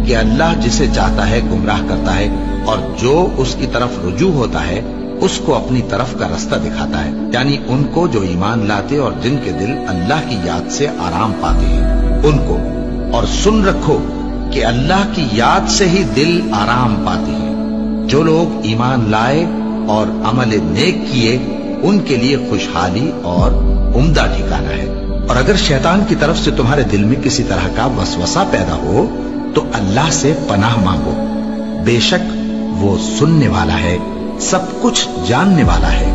کہ اللہ جسے چاہتا ہے گمراہ کرتا ہے اور جو اس کی طرف رجوع ہوتا ہے اس کو اپنی طرف کا رستہ دکھاتا ہے، یعنی ان کو جو ایمان لاتے اور جن کے دل اللہ کی یاد سے آرام پاتے ہیں ان کو۔ اور سن رکھو کہ اللہ کی یاد سے ہی دل آرام پاتے ہیں۔ جو لوگ ایمان لائے اور عمل نیک کیے ان کے لیے خوشحالی اور عمدہ ٹھکانہ ہے۔ اور اگر شیطان کی طرف سے تمہارے دل میں کسی طرح کا وسوسہ پیدا ہو تو اللہ سے پناہ مانگو، بے شک وہ سننے والا ہے، سب کچھ جاننے والا ہے۔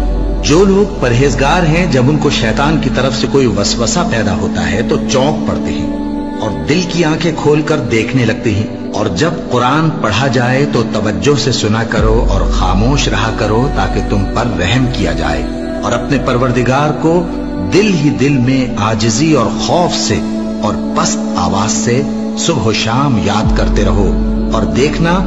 جو لوگ پرہیزگار ہیں جب ان کو شیطان کی طرف سے کوئی وسوسہ پیدا ہوتا ہے تو چونک پڑتے ہیں اور دل کی آنکھیں کھول کر دیکھنے لگتے ہیں، اور جب قرآن پڑھا جائے تو توجہ سے سنا کرو اور خاموش رہا کرو تاکہ تم پر رحم کیا جائے، اور اپنے پروردگار کو دل ہی دل میں عاجزی اور خوف سے اور پست آواز سے صبح و شام یاد کرتے رہو، اور دیکھنا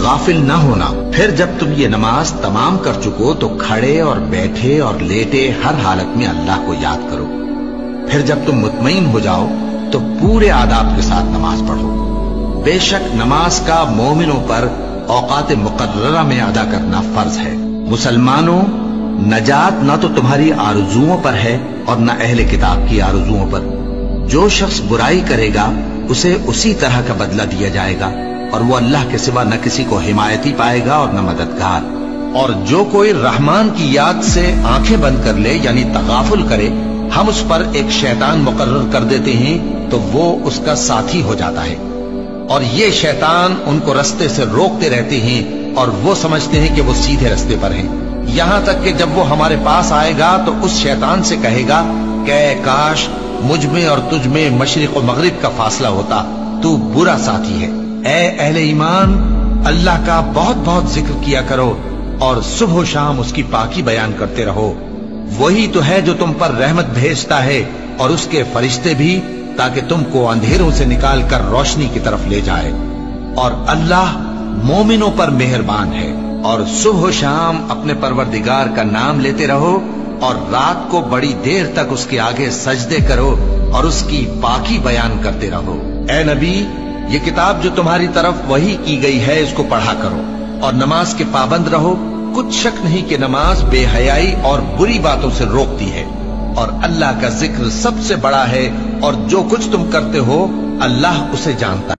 غافل نہ ہونا۔ پھر جب تم یہ نماز تمام کر چکو تو کھڑے اور بیٹھے اور لیٹے ہر حالت میں اللہ کو یاد کرو۔ پھر جب تم مطمئن ہو جاؤ تو پورے آداب کے ساتھ نماز پڑھو۔ بے شک نماز کا مومنوں پر اوقات مقررہ میں ادا کرنا فرض ہے۔ مسلمانوں، نجات نہ تو تمہاری آرزوؤں پر ہے اور نہ اہل کتاب کی آرزوؤں پر۔ جو شخص برائی کرے گا اسے اسی طرح کا بدلہ دیا جائے گا، اور وہ اللہ کے سوا نہ کسی کو حمایتی پائے گا اور نہ مددگار۔ اور جو کوئی رحمان کی یاد سے آنکھیں بند کر لے یعنی تغافل کرے، ہم اس پر ایک شیطان مقرر کر دیتے ہیں تو وہ اس کا ساتھی ہو جاتا ہے، اور یہ شیطان ان کو رستے سے روکتے رہتے ہیں اور وہ سمجھتے ہیں کہ وہ سیدھے رستے پر ہیں، یہاں تک کہ جب وہ ہمارے پاس آئے گا تو اس شیطان سے کہے گا کہ اے کاش مجھ میں اور تجھ میں مشرق و مغرب کا فاصلہ ہوتا، تو برا ساتھی ہے۔ اے اہل ایمان، اللہ کا بہت بہت ذکر کیا کرو اور صبح و شام اس کی پاکی بیان کرتے رہو، وہی تو ہے جو تم پر رحمت بھیجتا ہے اور اس کے فرشتے بھی، تاکہ تم کو اندھیروں سے نکال کر روشنی کی طرف لے جائے۔ اور اللہ مومنوں پر مہربان ہے۔ اور صبح و شام اپنے پروردگار کا نام لیتے رہو اور رات کو بڑی دیر تک اس کے آگے سجدے کرو اور اس کی پاکی بیان کرتے رہو۔ اے نبی، یہ کتاب جو تمہاری طرف وحی کی گئی ہے اس کو پڑھا کرو اور نماز کے پابند رہو۔ کچھ شک نہیں کہ نماز بے حیائی اور بری باتوں سے روکتی ہے، اور اللہ کا ذکر سب سے بڑا ہے، اور جو کچھ تم کرتے ہو اللہ اسے جانتا ہے۔